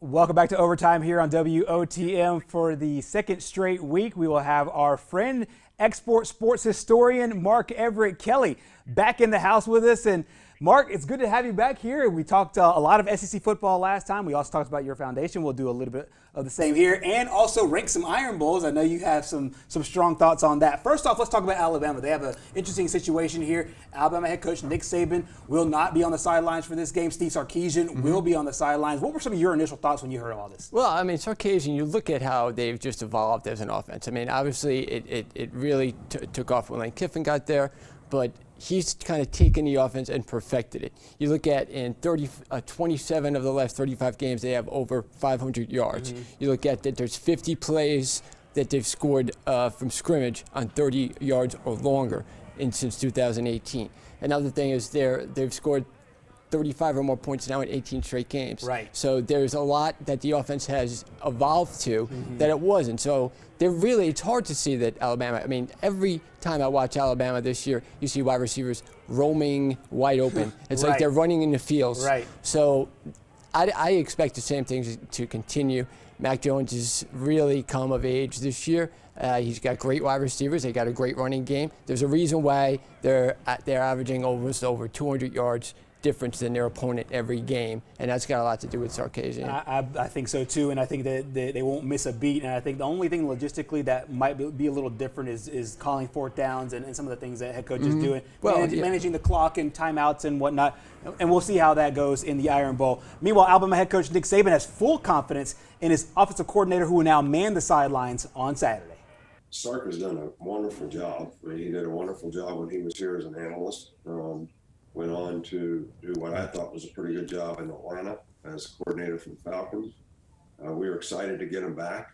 Welcome back to Overtime here on WOTM. For the second straight week, we will have our friend, export sports historian, Mark Everett Kelly, back in the house with us. And Mark, it's good to have you back here. We talked a lot of SEC football last time. We also talked about your foundation. We'll do a little bit of the same here, and also rank some Iron Bowls. I know you have some strong thoughts on that. First off, let's talk about Alabama. They have an interesting situation here. Alabama head coach Nick Saban will not be on the sidelines for this game. Steve Sarkisian will be on the sidelines. What were some of your initial thoughts when you heard all this? Well, I mean, Sarkisian, you look at how they've just evolved as an offense. I mean, obviously it really took off when Lane Kiffin got there, but he's kind of taken the offense and perfected it. You look at in 27 of the last 35 games, they have over 500 yards. You look at that there's 50 plays that they've scored from scrimmage on 30 yards or longer since 2018. Another thing is they've scored 35 or more points now in 18 straight games. Right. So there's a lot that the offense has evolved to that it wasn't. So it's hard to see that Alabama, I mean, every time I watch Alabama this year, you see wide receivers roaming wide open. It's like they're running in the fields. Right. So I expect the same things to continue. Mac Jones has really come of age this year. He's got great wide receivers. They got a great running game. There's a reason why they're averaging almost over 200 yards difference than their opponent every game, and that's got a lot to do with Sarkisian. I think so too, and I think that they won't miss a beat. And I think the only thing logistically that might be a little different is calling fourth downs and some of the things that head coaches do, managing the clock and timeouts and whatnot. And we'll see how that goes in the Iron Bowl. Meanwhile, Alabama head coach Nick Saban has full confidence in his offensive coordinator, who will now man the sidelines on Saturday. Sark has done a wonderful job. I mean, he did a wonderful job when he was here as an analyst. Went on to do what I thought was a pretty good job in Atlanta as coordinator for the Falcons. We were excited to get him back.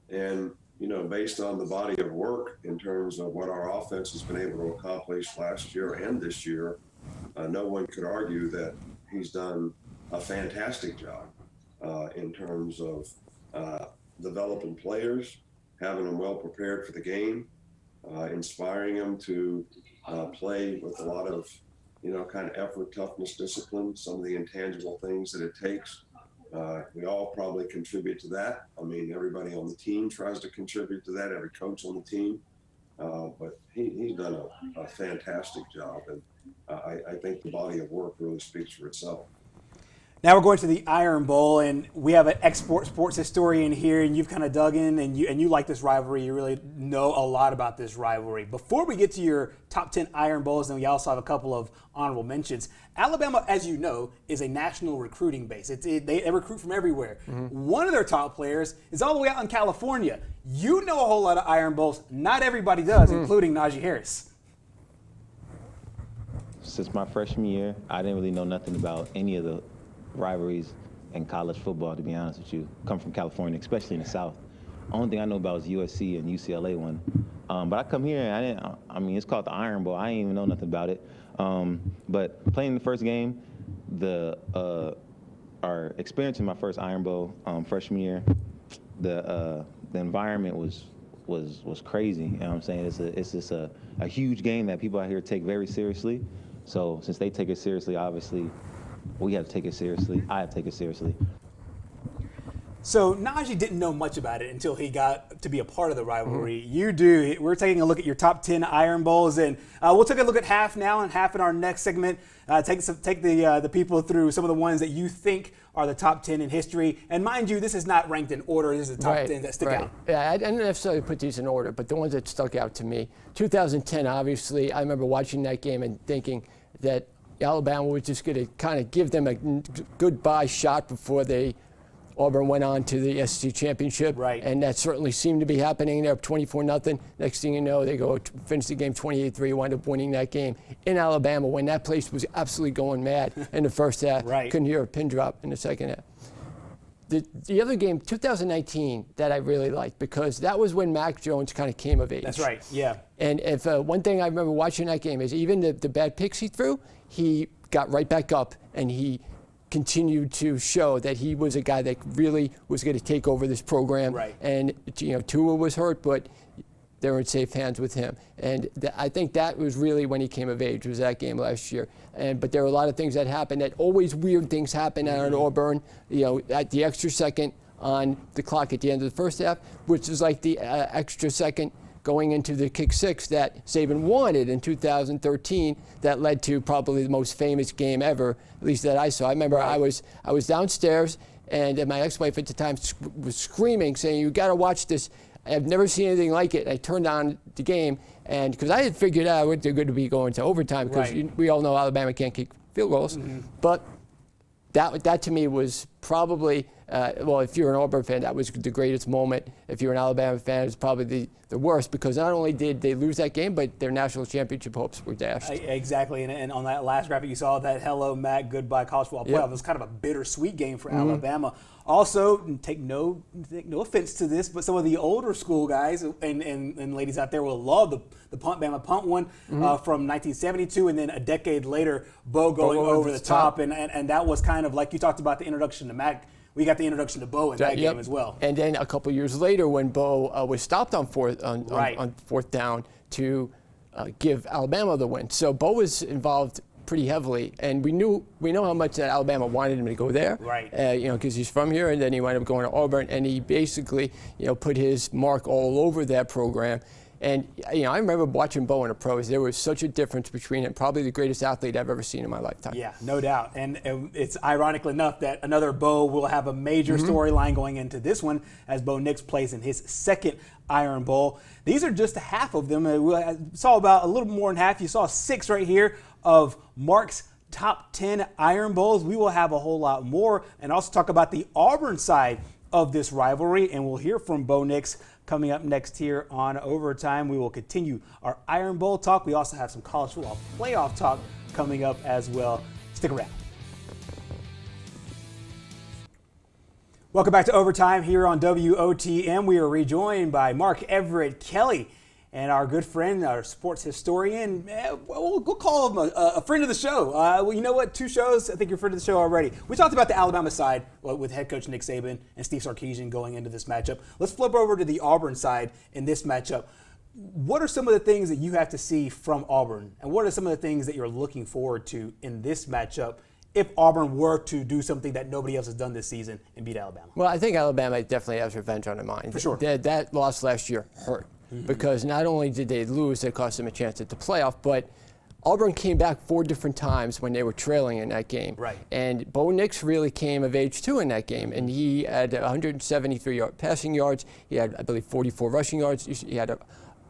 And, you know, based on the body of work in terms of what our offense has been able to accomplish last year and this year, no one could argue that he's done a fantastic job in terms of developing players, having them well prepared for the game, inspiring them to play with a lot of kind of effort, toughness, discipline, some of the intangible things that it takes. We all probably contribute to that. I mean, everybody on the team tries to contribute to that, every coach on the team. But he's done a fantastic job, and I think the body of work really speaks for itself. Now we're going to the Iron Bowl, and we have an export sports historian here, and you've kind of dug in, and you like this rivalry. You really know a lot about this rivalry. Before we get to your top 10 Iron Bowls, and we also have a couple of honorable mentions, Alabama, as you know, is a national recruiting base. They recruit from everywhere. One of their top players is all the way out in California. You know a whole lot of Iron Bowls. Not everybody does, including Najee Harris. Since my freshman year, I didn't really know nothing about any of the rivalries in college football, to be honest with you. Come from California, especially in the South. Only thing I know about is USC and UCLA one. But I come here and I mean, it's called the Iron Bowl. I didn't even know nothing about it. But playing the first game, our experience in my first Iron Bowl freshman year, the environment was crazy. You know what I'm saying? It's just a huge game that people out here take very seriously. So since they take it seriously, obviously, we have to take it seriously. I have to take it seriously. So Najee didn't know much about it until he got to be a part of the rivalry. You do. We're taking a look at your top 10 Iron Bowls, and we'll take a look at half now and half in our next segment. Take the people through some of the ones that you think are the top 10 in history. And mind you, this is not ranked in order. This is the top 10 that stick out. Yeah, I didn't necessarily put these in order, but the ones that stuck out to me. 2010, obviously, I remember watching that game and thinking that Alabama was just going to kind of give them a goodbye shot before Auburn went on to the SEC championship. Right. And that certainly seemed to be happening. They're up 24-0. Next thing you know, they go finish the game 28-3, wind up winning that game in Alabama when that place was absolutely going mad in the first half. Couldn't hear a pin drop in the second half. The other game, 2019, that I really liked because that was when Mac Jones kind of came of age. That's right, yeah. And if one thing I remember watching that game is even the bad picks he threw, he got right back up and he continued to show that he was a guy that really was going to take over this program. Right. And Tua was hurt, but they're in safe hands with him. And I think that was really when he came of age, was that game last year. But there were a lot of things that happened, that always weird things happen at Auburn, at the extra second on the clock at the end of the first half, which is like the extra second going into the kick six that Saban wanted in 2013, that led to probably the most famous game ever, at least that I saw. I remember I was downstairs, and my ex-wife at the time was screaming, saying, "You got to watch this. I've never seen anything like it." I turned on the game, and because I had figured out they're going to be going to overtime, because we all know Alabama can't kick field goals. But that to me was probably, well, if you're an Auburn fan, that was the greatest moment. If you're an Alabama fan, it was probably the worst, because not only did they lose that game, but their national championship hopes were dashed. Exactly, and on that last graphic, you saw that hello, Mac, goodbye college football playoff. It was kind of a bittersweet game for Alabama. Also, take no offense to this, but some of the older school guys and ladies out there will love the Bama punt one from 1972, and then a decade later, Bo going over the top. And that was kind of like you talked about the introduction to Mac. We got the introduction to Bo in that game as well. And then a couple years later, when Bo was stopped on fourth down to give Alabama the win. So Bo was involved pretty heavily, and we know how much that Alabama wanted him to go there, because he's from here, and then he wound up going to Auburn, and he basically, put his mark all over that program. And I remember watching Bo in the pros. There was such a difference between him, probably the greatest athlete I've ever seen in my lifetime. Yeah, no doubt. And it's ironic enough that another Bo will have a major storyline going into this one, as Bo Nix plays in his second Iron Bowl. These are just half of them. We saw about a little more than half. You saw 6 right here of Mark's top 10 Iron Bowls. We will have a whole lot more, and also talk about the Auburn side of this rivalry, and we'll hear from Bo Nix coming up next here on Overtime. We will continue our Iron Bowl talk. We also have some college football playoff talk coming up as well. Stick around. Welcome back to Overtime here on WOTM. We are rejoined by Mark Everett Kelly and our good friend, our sports historian. We'll call him a friend of the show. Well, you know what? 2 shows. I think you're a friend of the show already. We talked about the Alabama side with head coach Nick Saban and Steve Sarkisian going into this matchup. Let's flip over to the Auburn side in this matchup. What are some of the things that you have to see from Auburn, and what are some of the things that you're looking forward to in this matchup if Auburn were to do something that nobody else has done this season and beat Alabama? Well, I think Alabama definitely has revenge on their mind. For sure. That loss last year hurt. Because not only did they lose, it cost them a chance at the playoff, but Auburn came back 4 different times when they were trailing in that game. Right. And Bo Nix really came of age too in that game, and he had 173 passing yards. He had, I believe, 44 rushing yards. He had a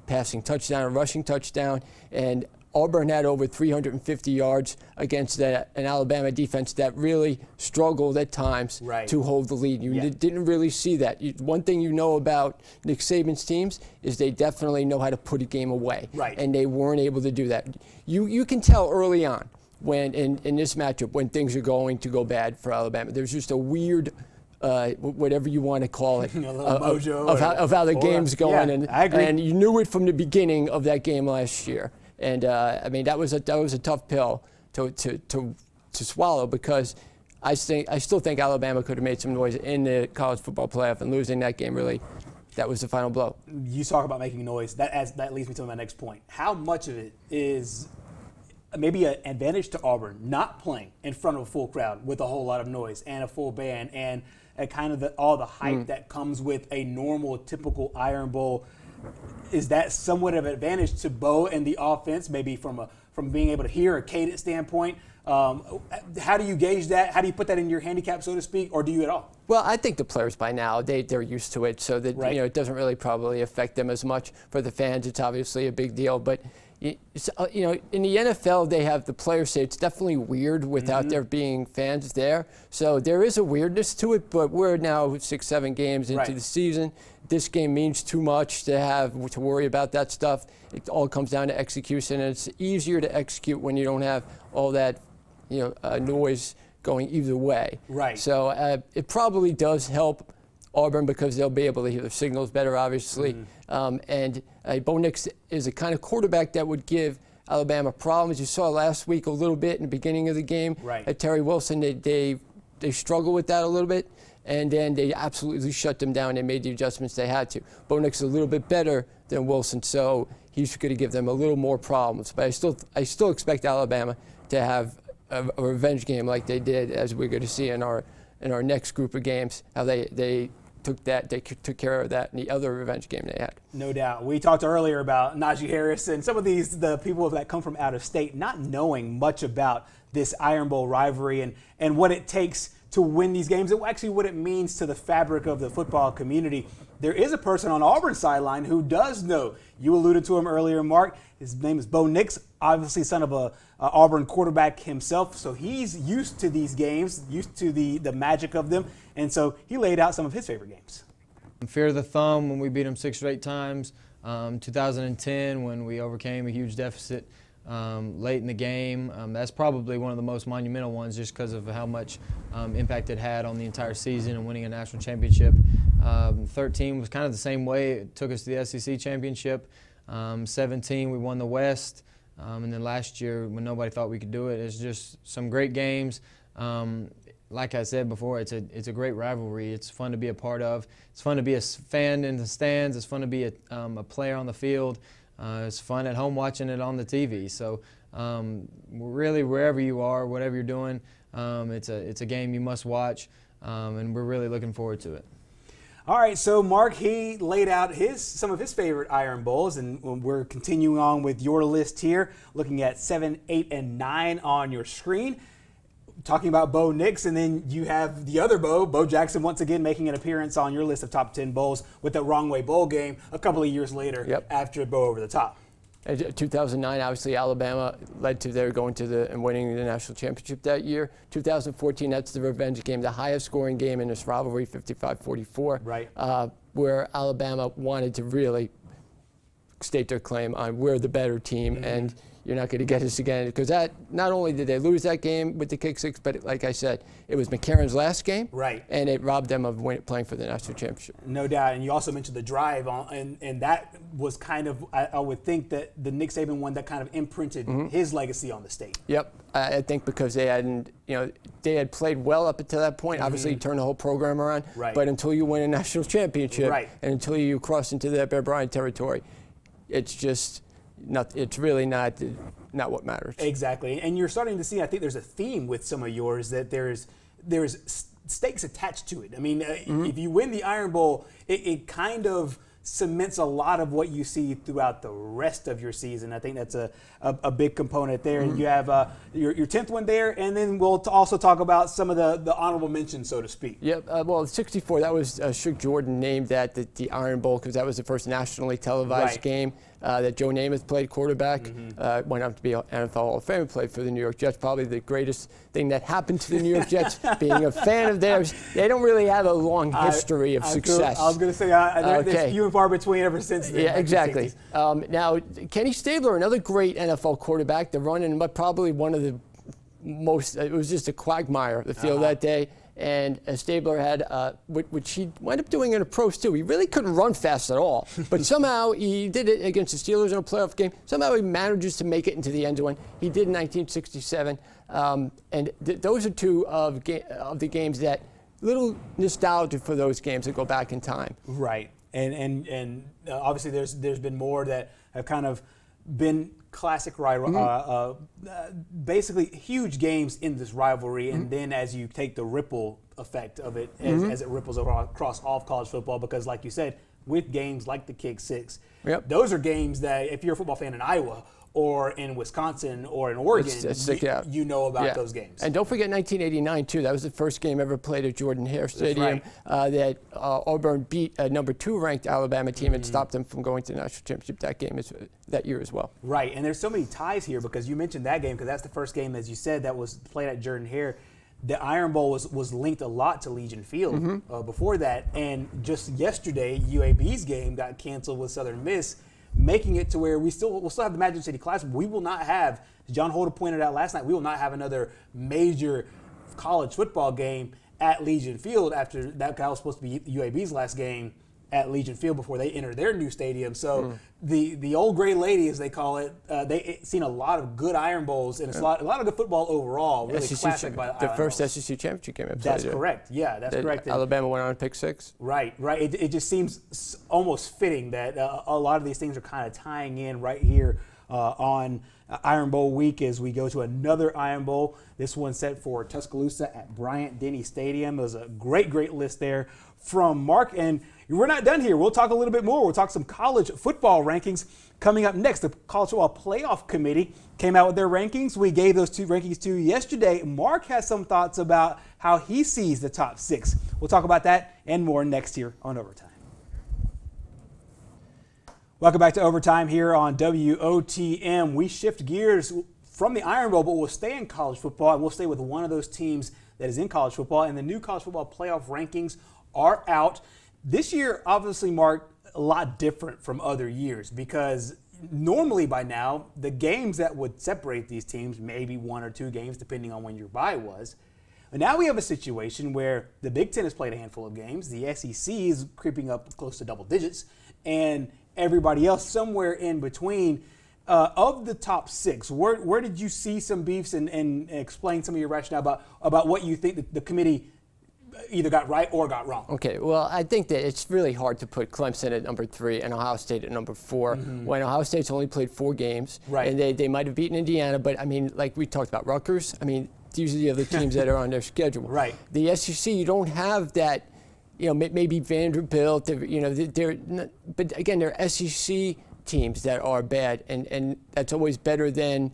passing touchdown, a rushing touchdown, and Auburn had over 350 yards against an Alabama defense that really struggled at times to hold the lead. You didn't really see that. One thing you know about Nick Saban's teams is they definitely know how to put a game away, and they weren't able to do that. You can tell early on when in this matchup when things are going to go bad for Alabama. There's just a weird whatever you want to call it, of how the game's going, and I agree. And you knew it from the beginning of that game last year. And I mean that was a tough pill to swallow, because I still think Alabama could have made some noise in the college football playoff, and losing that game really, that was the final blow. You talk about making noise. That leads me to my next point. How much of it is maybe an advantage to Auburn not playing in front of a full crowd with a whole lot of noise and a full band and kind of all the hype that comes with a normal, typical Iron Bowl? Is that somewhat of an advantage to Bo and the offense, maybe from being able to hear a cadence standpoint? How do you gauge that? How do you put that in your handicap, so to speak, or do you at all? Well, I think the players by now, they're used to it, so that it doesn't really probably affect them as much. For the fans, it's obviously a big deal, but in the NFL, they have the players say it's definitely weird without there being fans there. So there is a weirdness to it, but we're now 6-7 games into the season. This game means too much to worry about that stuff. It all comes down to execution, and it's easier to execute when you don't have all that noise going either way. Right. So it probably does help Auburn, because they'll be able to hear the signals better, obviously. And Bo Nix is a kind of quarterback that would give Alabama problems. You saw last week a little bit in the beginning of the game. Right. Terry Wilson, they struggle with that a little bit. and then they absolutely shut them down. They made the adjustments they had to. Bo Nix is a little bit better than Wilson, so he's going to give them a little more problems. But I still expect Alabama to have a revenge game like they did, as we're going to see in our next group of games, how they took care of that in the other revenge game they had. No doubt. We talked earlier about Najee Harris and some of the people that come from out of state not knowing much about this Iron Bowl rivalry and what it takes to win these games, and actually what it means to the fabric of the football community. There is a person on Auburn's sideline who does know. You alluded to him earlier, Mark. His name is Bo Nix, obviously son of a Auburn quarterback himself. So he's used to these games, used to the magic of them. And so he laid out some of his favorite games. Fear of the thumb when we beat them 6 or 8 times. 2010 when we overcame a huge deficit late in the game. That's probably one of the most monumental ones just because of how much impact it had on the entire season and winning a national championship. 13 was kind of the same way. It took us to the SEC championship. 17 we won the West. And then last year when nobody thought we could do it, it's just some great games. Like I said before, it's a great rivalry. It's fun to be a part of. It's fun to be a fan in the stands. It's fun to be a player on the field. It's fun at home watching it on the TV. So really, wherever you are, whatever you're doing, it's a game you must watch, and we're really looking forward to it. All right, so Mark, he laid out some of his favorite Iron Bowls, and we're continuing on with your list here, looking at 7, 8, and 9 on your screen. Talking about Bo Nix, and then you have the other Bo Jackson, once again making an appearance on your list of top 10 bowls with the Wrong Way Bowl game a couple of years later after Bo Over the Top. 2009, obviously Alabama led to their going to and winning the national championship that year. 2014, that's the revenge game, the highest scoring game in this rivalry, 55-44. Right. Where Alabama wanted to really state their claim on we're the better team, and you're not going to get us again, because that not only did they lose that game with the kick six, but like I said, it was McCarron's last game, right? And it robbed them of playing for the national championship. No doubt. And you also mentioned the drive, and that was kind of, I would think that the Nick Saban one that kind of imprinted his legacy on the state. Yep, I think because they had played well up until that point. Obviously, turned the whole program around. Right. But until you win a national championship, and until you cross into that Bear Bryant territory, it's just. It's really not what matters. Exactly, and you're starting to see. I think there's a theme with some of yours that there's stakes attached to it. I mean, if you win the Iron Bowl, it kind of cements a lot of what you see throughout the rest of your season. I think that's a big component there. And you have your 10th one there, and then we'll also talk about some of the honorable mentions, so to speak. Yep. Well, 64, that was Suge Jordan named that the Iron Bowl because that was the first nationally televised game that Joe Namath played quarterback. Went on to be an NFL Hall of Famer, played for the New York Jets. Probably the greatest thing that happened to the New York Jets, being a fan of theirs. They don't really have a long history of success. I was going to say, there's few and far between ever since then. Yeah, exactly. Now, Kenny Stabler, another great NFL quarterback, the running, but probably one of the most, it was just a quagmire, the field that day. And Stabler had, which he wound up doing in the pros too. He really couldn't run fast at all, but somehow he did it against the Steelers in a playoff game. Somehow he manages to make it into the end zone. He did in 1967, and those are two of the games that little nostalgia for those games that go back in time. Right, and obviously there's been more that have kind of been classic basically huge games in this rivalry, and then as you take the ripple effect of it as it ripples across all of college football, because like you said, with games like the kick six, those are games that if you're a football fan in Iowa or in Wisconsin or in Oregon, you know about those games. And don't forget 1989 too. That was the first game ever played at Jordan-Hare Stadium that Auburn beat a number 2 ranked Alabama team and stopped them from going to the national championship that year as well. Right, and there's so many ties here because you mentioned that game because that's the first game, as you said, that was played at Jordan-Hare. The Iron Bowl was linked a lot to Legion Field before that, and just yesterday, UAB's game got canceled with Southern Miss, making it to where we'll still have the Magic City Classic. We will not have, as John Holder pointed out last night, we will not have another major college football game at Legion Field after that was supposed to be UAB's last game at Legion Field before they enter their new stadium. So the old gray lady, as they call it, they seen a lot of good Iron Bowls and a lot of good football overall. Really classic by the first Bowls. SEC championship game. That's correct. Yeah, that's correct. Alabama went on to pick 6. Right. It just seems almost fitting that a lot of these things are kind of tying in right here on Iron Bowl week as we go to another Iron Bowl. This one set for Tuscaloosa at Bryant-Denny Stadium. It was a great list there from Mark. And we're not done here. We'll talk a little bit more. We'll talk some college football rankings coming up next. The College Football Playoff Committee came out with their rankings. We gave those 2 rankings to you yesterday. Mark has some thoughts about how he sees the top 6. We'll talk about that and more next year on Overtime. Welcome back to Overtime here on WOTM. We shift gears from the Iron Bowl, but we'll stay in college football, and we'll stay with one of those teams that is in college football. And the new college football playoff rankings are out. This year, obviously, Mark, a lot different from other years because normally by now, the games that would separate these teams, maybe 1 or 2 games, depending on when your bye was. And now we have a situation where the Big Ten has played a handful of games. The SEC is creeping up close to double digits. And everybody else somewhere in between. Of the top 6, where did you see some beefs and explain some of your rationale about what you think the committee either got right or got wrong? Okay, well, I think that it's really hard to put Clemson at number 3 and Ohio State at number 4 when Ohio State's only played 4 games. Right. And they might have beaten Indiana, but, I mean, like we talked about Rutgers, I mean, these are the other teams that are on their schedule. Right. The SEC, you don't have that, you know, maybe Vanderbilt, you know, but again, they're SEC teams that are bad, and that's always better than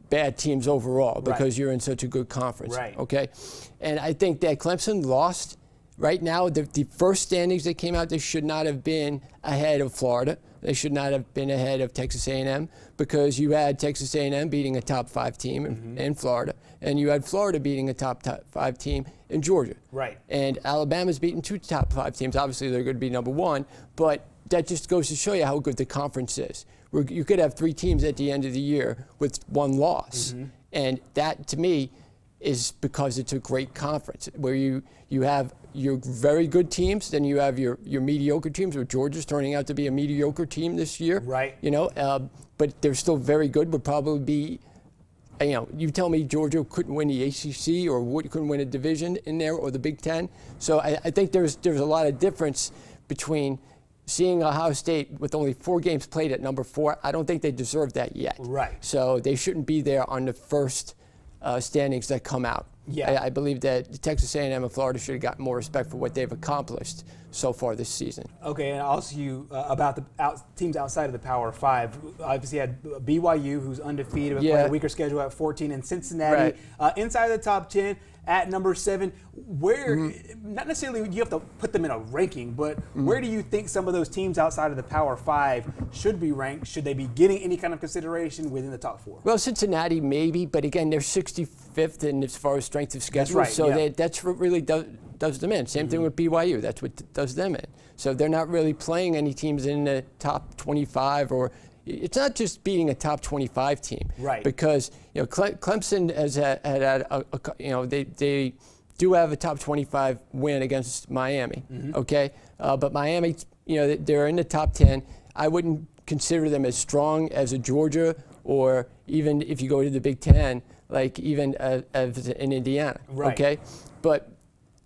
bad teams overall because you're in such a good conference. Right. Okay? And I think that Clemson lost. Right now, the first standings that came out, they should not have been ahead of Florida. They should not have been ahead of Texas A&M because you had Texas A&M beating a top 5 team in Florida, and you had Florida beating a top 5 team in Georgia. Right. And Alabama's beaten 2 top 5 teams. Obviously, they're going to be number 1, but that just goes to show you how good the conference is. You could have 3 teams at the end of the year with 1 loss, and that to me is because it's a great conference where you have your very good teams, then you have your mediocre teams, where Georgia's turning out to be a mediocre team this year. Right. You know, but they're still very good, would probably be, you know, you tell me Georgia couldn't win the ACC or couldn't win a division in there or the Big Ten. So I think there's a lot of difference between seeing Ohio State with only 4 games played at number 4. I don't think they deserve that yet. Right. So they shouldn't be there on the first standings that come out. Yeah. I believe that Texas A&M and Florida should have gotten more respect for what they've accomplished so far this season. Okay, and I'll ask you about the teams outside of the Power 5. Obviously, you had BYU, who's undefeated, but playing a weaker schedule at 14, and Cincinnati inside of the top 10 at number 7. Where, not necessarily you have to put them in a ranking, but where do you think some of those teams outside of the Power 5 should be ranked? Should they be getting any kind of consideration within the top 4? Well, Cincinnati maybe, but again, they're 65th in as far as strength of schedule. That's right, so that's what really does them in. Same thing with BYU. That's what does them in. So they're not really playing any teams in the top 25 or. It's not just beating a top 25 team, right? Because you know Clemson has had you know they do have a top 25 win against Miami, okay? But Miami, you know, they're in the top 10. I wouldn't consider them as strong as a Georgia or even if you go to the Big Ten, like even as in Indiana, okay? But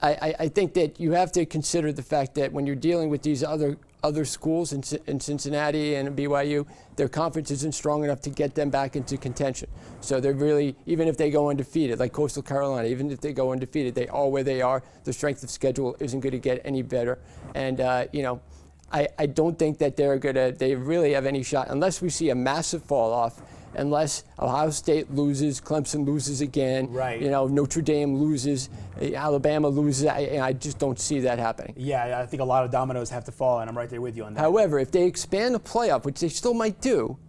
I think that you have to consider the fact that when you're dealing with these other schools in Cincinnati and BYU, their conference isn't strong enough to get them back into contention. So they're really, even if they go undefeated, like Coastal Carolina, even if they go undefeated, they are where they are. The strength of schedule isn't going to get any better. And, you know, I don't think that they really have any shot unless we see a massive fall off. Unless Ohio State loses, Clemson loses again, you know, Notre Dame loses, Alabama loses. I just don't see that happening. Yeah, I think a lot of dominoes have to fall, and I'm right there with you on that. However, if they expand the playoff, which they still might do,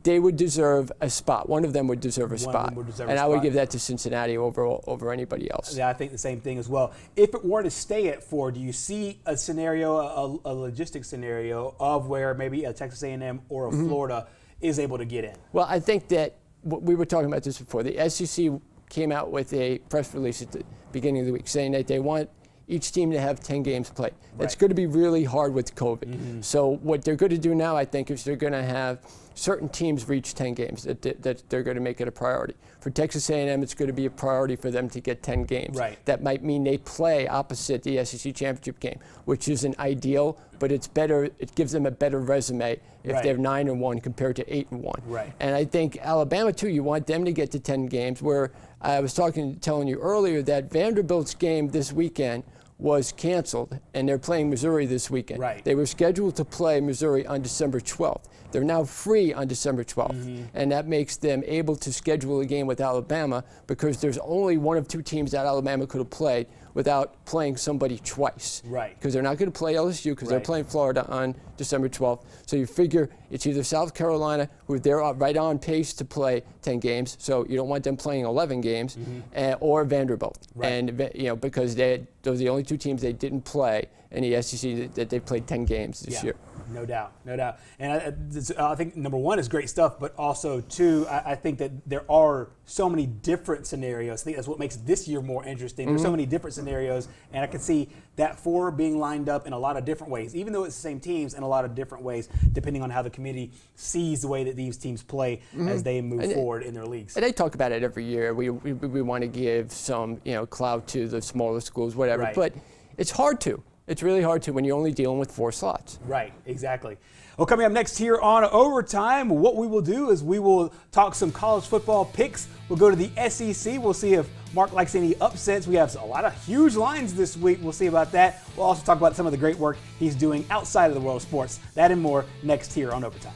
they would deserve a spot. One of them would deserve a spot. And I would give that to Cincinnati over anybody else. Yeah, I think the same thing as well. If it were to stay at 4, do you see a scenario, a logistic scenario of where maybe a Texas A&M or a Florida is able to get in? Well, I think that we were talking about this before. The SEC came out with a press release at the beginning of the week saying that they want each team to have 10 games played. That's going to be really hard with COVID. So what they're going to do now, I think, is they're going to have certain teams reach 10 games, that they're going to make it a priority. For Texas A&M, it's going to be a priority for them to get 10 games. That might mean they play opposite the SEC championship game, which isn't ideal, but it's better. It gives them a better resume if they're 9-1 compared to 8-1. And I think Alabama too. You want them to get to 10 games. Where I was telling you earlier that Vanderbilt's game this weekend was canceled, and they're playing Missouri this weekend. They were scheduled to play Missouri on December 12th. They're now free on December 12th, and that makes them able to schedule a game with Alabama because there's only one of two teams that Alabama could have played without playing somebody twice. Because they're not going to play LSU because they're playing Florida on December 12th. So you figure it's either South Carolina, who they're right on pace to play 10 games, so you don't want them playing 11 games, or Vanderbilt. And because those are the only two teams they didn't play in the SEC that they played 10 games this year. No doubt, no doubt. And I think number one is great stuff, but also two, I think that there are so many different scenarios. I think that's what makes this year more interesting. There's so many different scenarios, and I can see that four being lined up in a lot of different ways, even though it's the same teams in a lot of different ways, depending on how the committee sees the way that these teams play as they move forward in their leagues. And they talk about it every year. We want to give some clout to the smaller schools, whatever. But it's hard to. It's really hard to when you're only dealing with 4 slots. Right, exactly. Well, coming up next here on Overtime, what we will do is we will talk some college football picks. We'll go to the SEC. We'll see if Mark likes any upsets. We have a lot of huge lines this week. We'll see about that. We'll also talk about some of the great work he's doing outside of the world of sports. That and more next here on Overtime.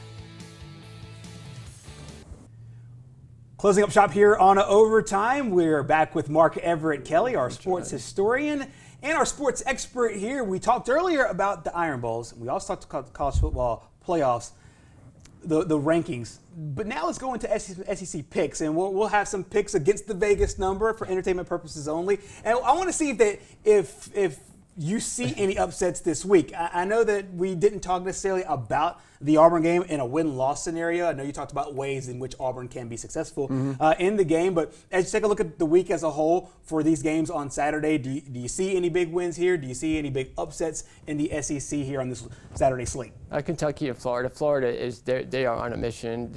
Closing up shop here on Overtime, we're back with Mark Everett Kelly, our sports historian and our sports expert here. We talked earlier about the Iron Bowls. We also talked about the college football playoffs, the rankings. But now let's go into SEC picks, and we'll have some picks against the Vegas number for entertainment purposes only. And I want to see if you see any upsets this week. I know that we didn't talk necessarily about the Auburn game in a win-loss scenario. I know you talked about ways in which Auburn can be successful in the game, but as you take a look at the week as a whole for these games on Saturday, do you see any big wins here? Do you see any big upsets in the SEC here on this Saturday slate? Kentucky and Florida. Florida they are on a mission.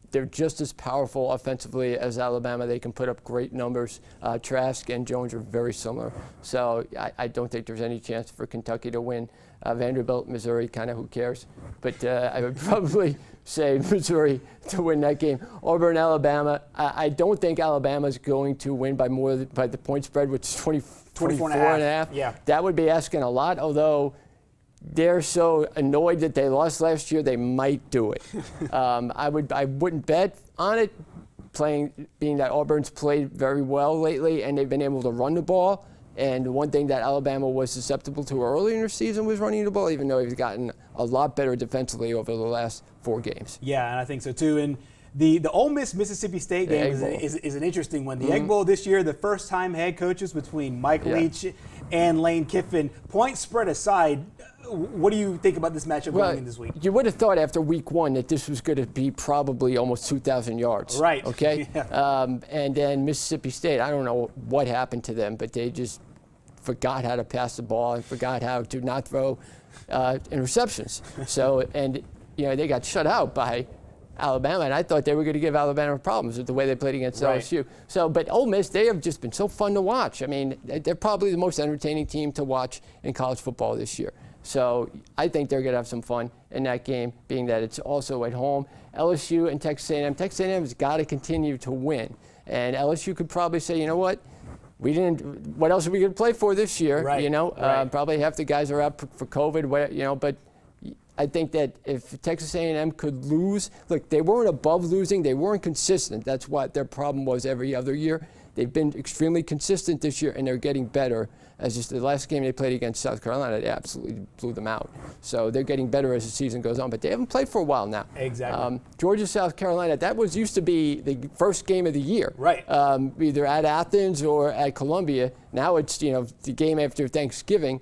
They're just as powerful offensively as Alabama. They can put up great numbers. Trask and Jones are very similar. So I don't think there's any chance for Kentucky to win. Vanderbilt, Missouri, kind of who cares. But I would probably say Missouri to win that game. Auburn, Alabama. I don't think Alabama's going to win by the point spread, which is 24 and a half. Yeah. That would be asking a lot, although they're so annoyed that they lost last year, they might do it. I wouldn't bet on it, being that Auburn's played very well lately and they've been able to run the ball. And one thing that Alabama was susceptible to early in their season was running the ball, even though he's gotten a lot better defensively over the last 4 games. Yeah, and I think so too. And the Ole Miss Mississippi State game is an interesting one. The Egg Bowl this year, the first time head coaches between Mike Leach and Lane Kiffin. Point spread aside, what do you think about this matchup going in this week? You would have thought after week 1 that this was going to be probably almost 2,000 yards. Right. Okay? And then Mississippi State, I don't know what happened to them, but they just forgot how to pass the ball and forgot how to not throw interceptions. So, and they got shut out by Alabama, and I thought they were going to give Alabama problems with the way they played against LSU. So, but Ole Miss, they have just been so fun to watch. I mean, they're probably the most entertaining team to watch in college football this year. So I think they're going to have some fun in that game, being that it's also at home. LSU and Texas A&M. Texas A&M has got to continue to win. And LSU could probably say, you know what? What else are we going to play for this year? Probably half the guys are out for COVID, but I think that if Texas A&M could lose, look, they weren't above losing. They weren't consistent. That's what their problem was every other year. They've been extremely consistent this year, and they're getting better. As just the last game they played against South Carolina, they absolutely blew them out. So they're getting better as the season goes on, but they haven't played for a while now. Exactly. Georgia, South Carolina, that used to be the first game of the year. Right. Either at Athens or at Columbia. Now it's, the game after Thanksgiving.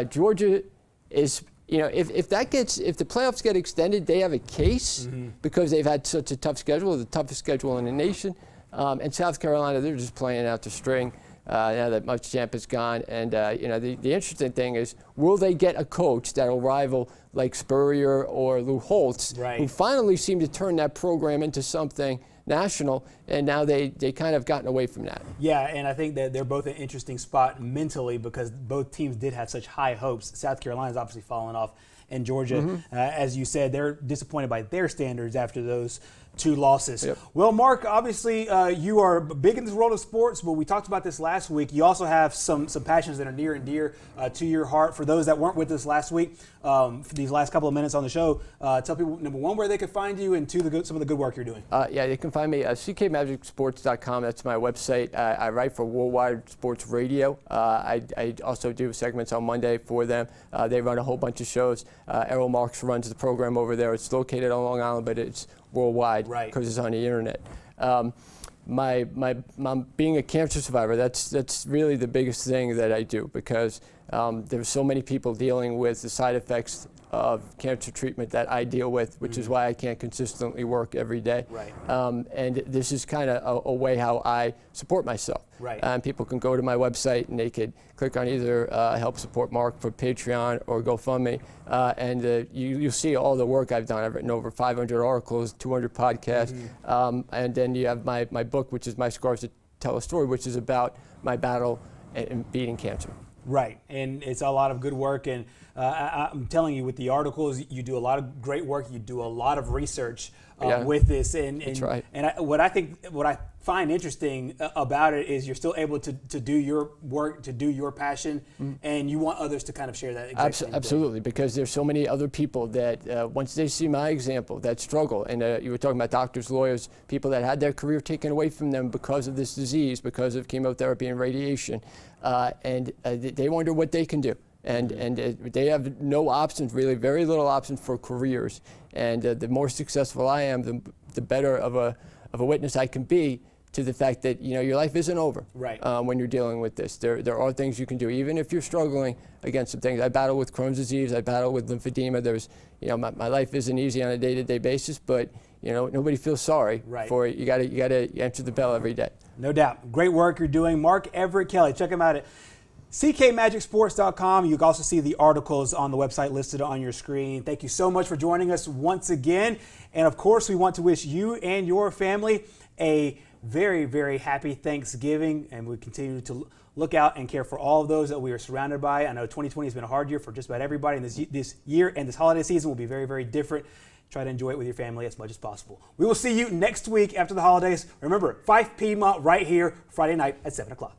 Georgia is, if the playoffs get extended, they have a case because they've had such a tough schedule, the toughest schedule in the nation. And South Carolina, they're just playing out the string. now that Muschamp is gone. And the interesting thing is, will they get a coach that will rival like Spurrier or Lou Holtz, who finally seem to turn that program into something national, and now they kind of gotten away from that. Yeah, and I think that they're both an interesting spot mentally because both teams did have such high hopes. South Carolina's obviously fallen off, and Georgia, as you said, they're disappointed by their standards after those 2 losses. Yep. Well, Mark, obviously you are big in this world of sports, but we talked about this last week. You also have some passions that are near and dear to your heart. For those that weren't with us last week, for these last couple of minutes on the show, tell people, number 1, where they can find you, and 2, some of the good work you're doing. Yeah, you can find me at ckmagicsports.com. That's my website. I write for Worldwide Sports Radio. I also do segments on Monday for them. They run a whole bunch of shows. Errol Marks runs the program over there. It's located on Long Island, but it's worldwide because it's on the internet. My being a cancer survivor, that's really the biggest thing that I do, because there's so many people dealing with the side effects of cancer treatment that I deal with, which is why I can't consistently work every day. And this is kind of a way how I support myself. People can go to my website and they could click on either help support Mark for Patreon or GoFundMe, and you'll see all the work I've done. I've written over 500 articles, 200 podcasts, and then you have my book, which is My Scars That Tell a Story, which is about my battle in beating cancer. Right, and it's a lot of good work, and I'm telling you, with the articles, you do a lot of great work. You do a lot of research with this, and what I find interesting about it is you're still able to do your work, to do your passion, and you want others to kind of share that. Absolutely, because there's so many other people that once they see my example, that struggle, and you were talking about doctors, lawyers, people that had their career taken away from them because of this disease, because of chemotherapy and radiation, and they wonder what they can do. And they have no options, really, very little options for careers. And the more successful I am, the better of a witness I can be to the fact that your life isn't over when you're dealing with this. There are things you can do, even if you're struggling against some things. I battle with Crohn's disease. I battle with lymphedema. There's, my life isn't easy on a day-to-day basis, but nobody feels sorry for it. You got to answer the bell every day. No doubt. Great work you're doing, Mark Everett Kelly. Check him out at ckmagicsports.com. You can also see the articles on the website listed on your screen. Thank you so much for joining us once again. And of course, we want to wish you and your family a very, very happy Thanksgiving. And we continue to look out and care for all of those that we are surrounded by. I know 2020 has been a hard year for just about everybody. And this year and this holiday season will be very, very different. Try to enjoy it with your family as much as possible. We will see you next week after the holidays. Remember, 5 p.m. right here, Friday night at 7 o'clock.